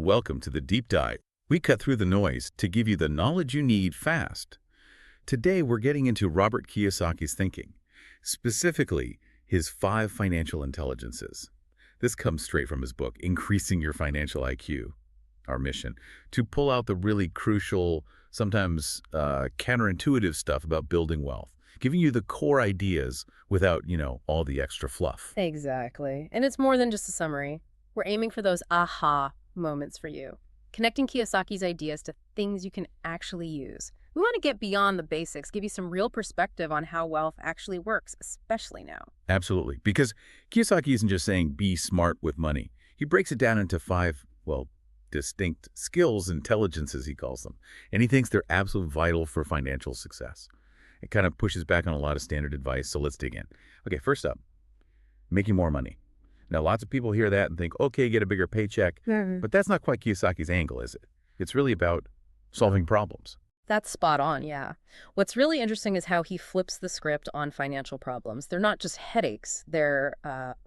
Welcome to the Deep Dive. We cut through the noise to give you the knowledge you need fast. Today, we're getting into Robert Kiyosaki's thinking, specifically his 5 financial intelligences. This comes straight from his book, Increasing Your Financial IQ. Our mission, to pull out the really crucial, sometimes counterintuitive stuff about building wealth, giving you the core ideas without, all the extra fluff. Exactly. And it's more than just a summary. We're aiming for those aha moments for you, connecting Kiyosaki's ideas to things you can actually use. We want to get beyond the basics, give you some real perspective on how wealth actually works, especially now. Absolutely. Because Kiyosaki isn't just saying be smart with money. He breaks it down into 5, distinct skills, intelligences, he calls them. And he thinks they're absolutely vital for financial success. It kind of pushes back on a lot of standard advice, so let's dig in. Okay, first up, making more money. Now, lots of people hear that and think, okay, get a bigger paycheck. But that's not quite Kiyosaki's angle, is it? It's really about solving problems. That's spot on, yeah. What's really interesting is how he flips the script on financial problems. They're not just headaches, they're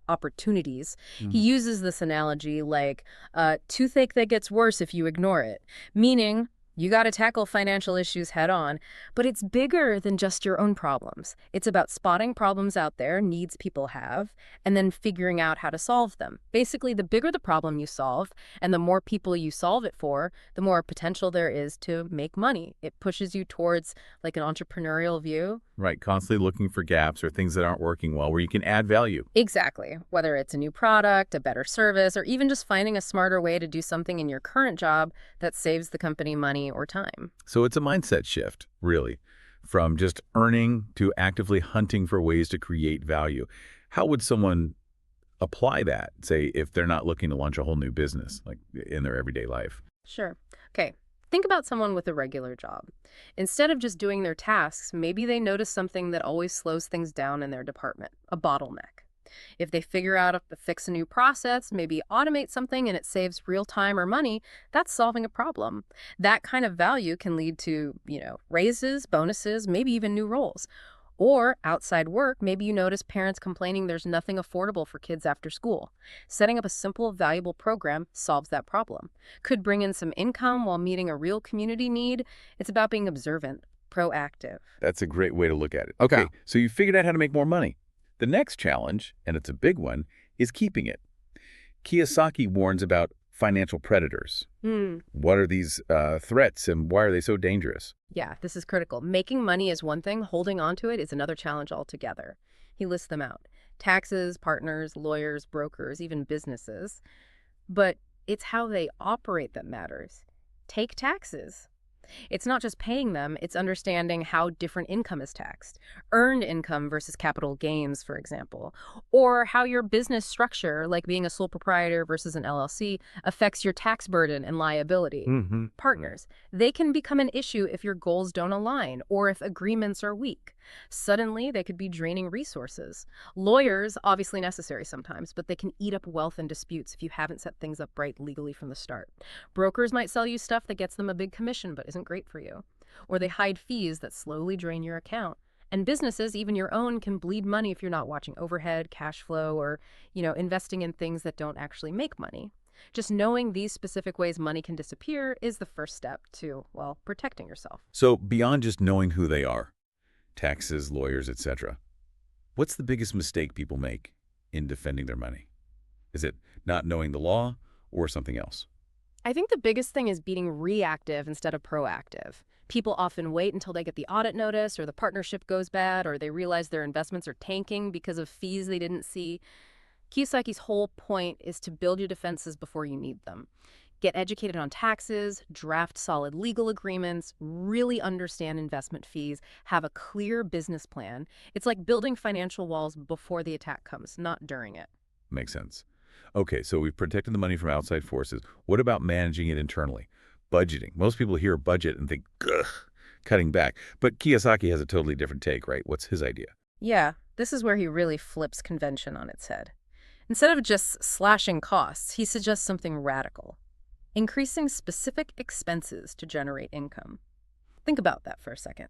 opportunities. He uses this analogy like a toothache that gets worse if you ignore it, meaning you got to tackle financial issues head on, but it's bigger than just your own problems. It's about spotting problems out there, needs people have, and then figuring out how to solve them. Basically, the bigger the problem you solve and the more people you solve it for, the more potential there is to make money. It pushes you towards like an entrepreneurial view. Right, constantly looking for gaps or things that aren't working well where you can add value. Exactly. Whether it's a new product, a better service, or even just finding a smarter way to do something in your current job that saves the company money or time. So it's a mindset shift, really, from just earning to actively hunting for ways to create value. How would someone apply that, say, if they're not looking to launch a whole new business, like in their everyday life? Sure. Okay. Think about someone with a regular job. Instead of just doing their tasks, maybe they notice something that always slows things down in their department, a bottleneck. If they figure out how to fix a new process, maybe automate something and it saves real time or money, that's solving a problem. That kind of value can lead to, raises, bonuses, maybe even new roles. Or outside work, maybe you notice parents complaining there's nothing affordable for kids after school. Setting up a simple, valuable program solves that problem. Could bring in some income while meeting a real community need. It's about being observant, proactive. That's a great way to look at it. Okay, so you figured out how to make more money. The next challenge, and it's a big one, is keeping it. Kiyosaki warns about financial predators. What are these threats and why are they so dangerous? Yeah, this is critical. Making money is one thing, holding on to it is another challenge altogether. He lists them out. Taxes, partners, lawyers, brokers, even businesses. But it's how they operate that matters. Take taxes. It's not just paying them, it's understanding how different income is taxed. Earned income versus capital gains, for example. Or how your business structure, like being a sole proprietor versus an LLC, affects your tax burden and liability. Partners, they can become an issue if your goals don't align or if agreements are weak. Suddenly, they could be draining resources. Lawyers, obviously necessary sometimes, but they can eat up wealth and disputes if you haven't set things up right legally from the start. Brokers might sell you stuff that gets them a big commission but isn't great for you. Or they hide fees that slowly drain your account. And businesses, even your own, can bleed money if you're not watching overhead, cash flow, or, investing in things that don't actually make money. Just knowing these specific ways money can disappear is the first step to, protecting yourself. So beyond just knowing who they are, taxes, lawyers, etc., what's the biggest mistake people make in defending their money? Is it not knowing the law or something else? I think the biggest thing is being reactive instead of proactive. People often wait until they get the audit notice or the partnership goes bad or they realize their investments are tanking because of fees they didn't see. Kiyosaki's whole point is to build your defenses before you need them. Get educated on taxes, draft solid legal agreements, really understand investment fees, have a clear business plan. It's like building financial walls before the attack comes, not during it. Makes sense. Okay, so we've protected the money from outside forces. What about managing it internally? Budgeting. Most people hear budget and think, ugh, cutting back. But Kiyosaki has a totally different take, right? What's his idea? Yeah, this is where he really flips convention on its head. Instead of just slashing costs, he suggests something radical. Increasing specific expenses to generate income. Think about that for a second.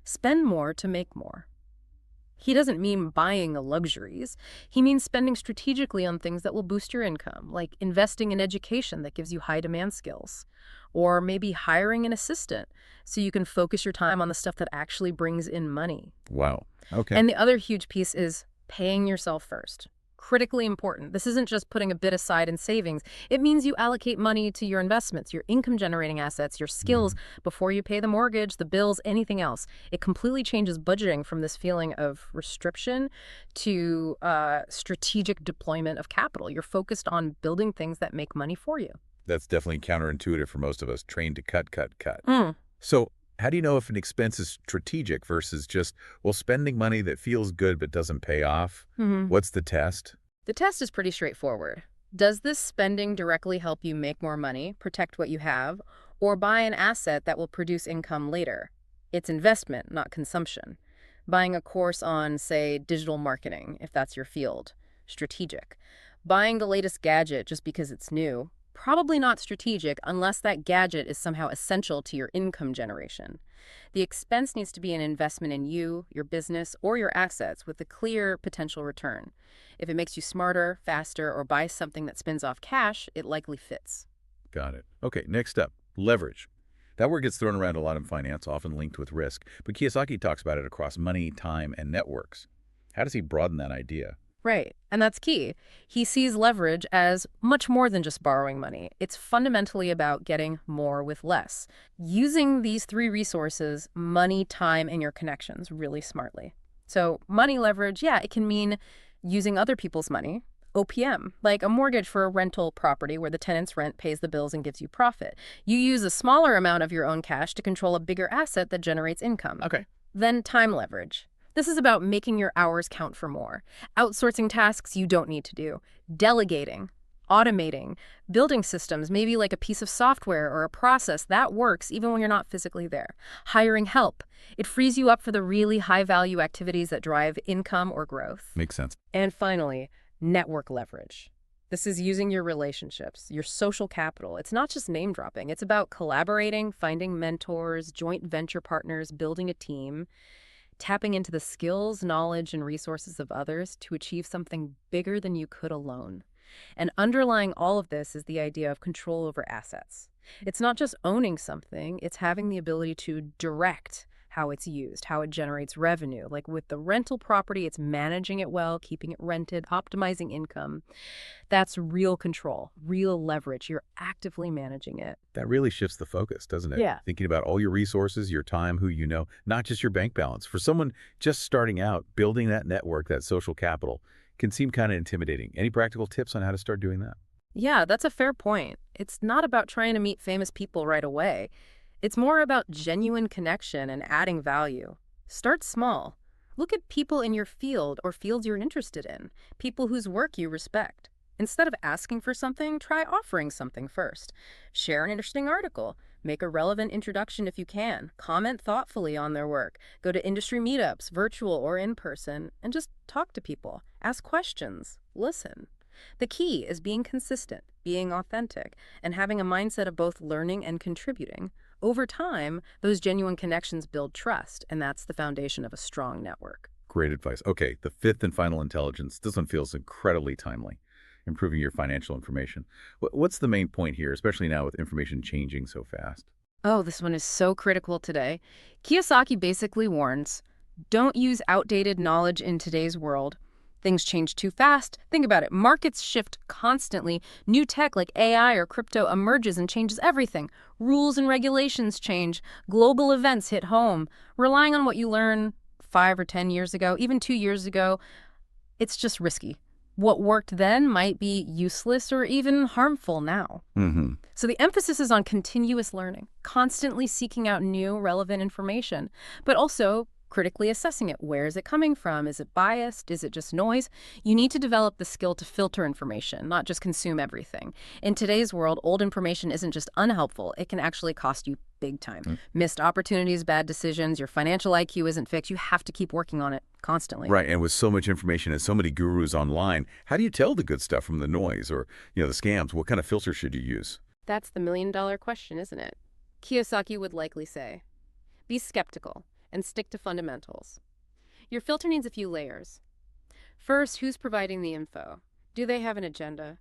Spend more to make more. He doesn't mean buying luxuries. He means spending strategically on things that will boost your income, like investing in education that gives you high-demand skills, or maybe hiring an assistant so you can focus your time on the stuff that actually brings in money. Wow. Okay. And the other huge piece is paying yourself first. Critically important. This isn't just putting a bit aside in savings. It means you allocate money to your investments, your income-generating assets, your skills before you pay the mortgage, the bills, anything else. It completely changes budgeting from this feeling of restriction to strategic deployment of capital. You're focused on building things that make money for you. That's definitely counterintuitive for most of us, trained to cut, cut, cut. Mm. So how do you know if an expense is strategic versus just, well, spending money that feels good but doesn't pay off? What's the test? The test is pretty straightforward. Does this spending directly help you make more money, protect what you have, or buy an asset that will produce income later? It's investment, not consumption. Buying a course on, say, digital marketing, if that's your field, strategic. Buying the latest gadget just because it's new, probably not strategic unless that gadget is somehow essential to your income generation. The expense needs to be an investment in you, your business, or your assets with a clear potential return. If it makes you smarter, faster, or buys something that spins off cash, it likely fits. Got it. Okay, next up, leverage. That word gets thrown around a lot in finance, often linked with risk, but Kiyosaki talks about it across money, time, and networks. How does he broaden that idea? Right, and that's key. He sees leverage as much more than just borrowing money. It's fundamentally about getting more with less. Using these three resources, money, time, and your connections, really smartly. So money leverage, yeah, it can mean using other people's money, OPM, like a mortgage for a rental property where the tenant's rent pays the bills and gives you profit. You use a smaller amount of your own cash to control a bigger asset that generates income. Okay. Then time leverage. This is about making your hours count for more, outsourcing tasks you don't need to do, delegating, automating, building systems, maybe like a piece of software or a process that works even when you're not physically there, hiring help. It frees you up for the really high-value activities that drive income or growth. Makes sense. And finally, network leverage. This is using your relationships, your social capital. It's not just name dropping. It's about collaborating, finding mentors, joint venture partners, building a team, tapping into the skills, knowledge, and resources of others to achieve something bigger than you could alone. And underlying all of this is the idea of control over assets. It's not just owning something, it's having the ability to direct how it's used, how it generates revenue. Like with the rental property, it's managing it well, keeping it rented, optimizing income. That's real control, real leverage. You're actively managing it. That really shifts the focus, doesn't it? Yeah. Thinking about all your resources, your time, who you know, not just your bank balance. For someone just starting out, building that network, that social capital, can seem kind of intimidating. Any practical tips on how to start doing that? Yeah, that's a fair point. It's not about trying to meet famous people right away. It's more about genuine connection and adding value. Start small. Look at people in your field or fields you're interested in, people whose work you respect. Instead of asking for something, try offering something first. Share an interesting article. Make a relevant introduction if you can. Comment thoughtfully on their work. Go to industry meetups, virtual or in person, and just talk to people. Ask questions. Listen. The key is being consistent, being authentic, and having a mindset of both learning and contributing. Over time, those genuine connections build trust, and that's the foundation of a strong network. Great advice. Okay, the fifth and final intelligence. This one feels incredibly timely. Improving your financial information. What's the main point here, especially now with information changing so fast? Oh, this one is so critical today. Kiyosaki basically warns, don't use outdated knowledge in today's world. Things change too fast. Think about it. Markets shift constantly. New tech like AI or crypto emerges and changes everything. Rules and regulations change. Global events hit home. Relying on what you learned 5 or 10 years ago, even 2 years ago, it's just risky. What worked then might be useless or even harmful now. So the emphasis is on continuous learning, constantly seeking out new, relevant information, but also critically assessing it. Where is it coming from? Is it biased? Is it just noise? You need to develop the skill to filter information, not just consume everything. In today's world, old information isn't just unhelpful. It can actually cost you big time. Missed opportunities, bad decisions, your financial IQ isn't fixed. You have to keep working on it constantly. Right, and with so much information and so many gurus online, how do you tell the good stuff from the noise or, the scams? What kind of filter should you use? That's the million-dollar question, isn't it? Kiyosaki would likely say, be skeptical and stick to fundamentals. Your filter needs a few layers. First, who's providing the info? Do they have an agenda?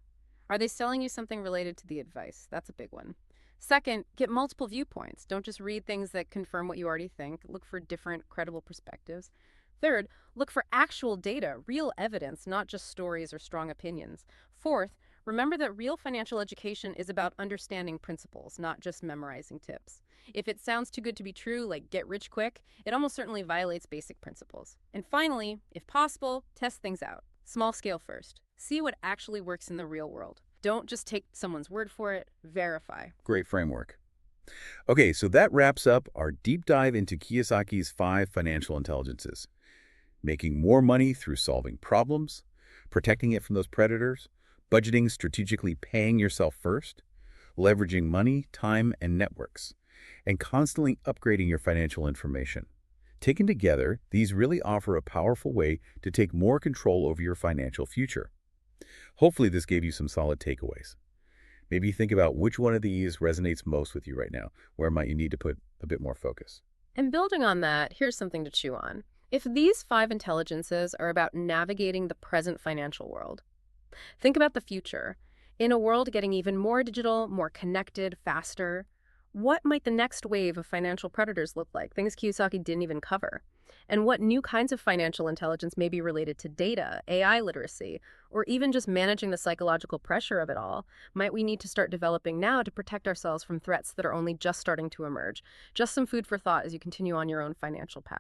Are they selling you something related to the advice? That's a big one. Second, get multiple viewpoints. Don't just read things that confirm what you already think. Look for different, credible perspectives. Third, look for actual data, real evidence, not just stories or strong opinions. Fourth, remember that real financial education is about understanding principles, not just memorizing tips. If it sounds too good to be true, like get rich quick, it almost certainly violates basic principles. And finally, if possible, test things out. Small scale first. See what actually works in the real world. Don't just take someone's word for it, verify. Great framework. Okay, so that wraps up our deep dive into Kiyosaki's 5 financial intelligences. Making more money through solving problems, protecting it from those predators, budgeting strategically, paying yourself first, leveraging money, time, and networks, and constantly upgrading your financial information. Taken together, these really offer a powerful way to take more control over your financial future. Hopefully this gave you some solid takeaways. Maybe think about which one of these resonates most with you right now. Where might you need to put a bit more focus? And building on that, here's something to chew on. If these 5 intelligences are about navigating the present financial world, think about the future. In a world getting even more digital, more connected, faster, what might the next wave of financial predators look like? Things Kiyosaki didn't even cover. And what new kinds of financial intelligence may be related to data, AI literacy, or even just managing the psychological pressure of it all might we need to start developing now to protect ourselves from threats that are only just starting to emerge? Just some food for thought as you continue on your own financial path.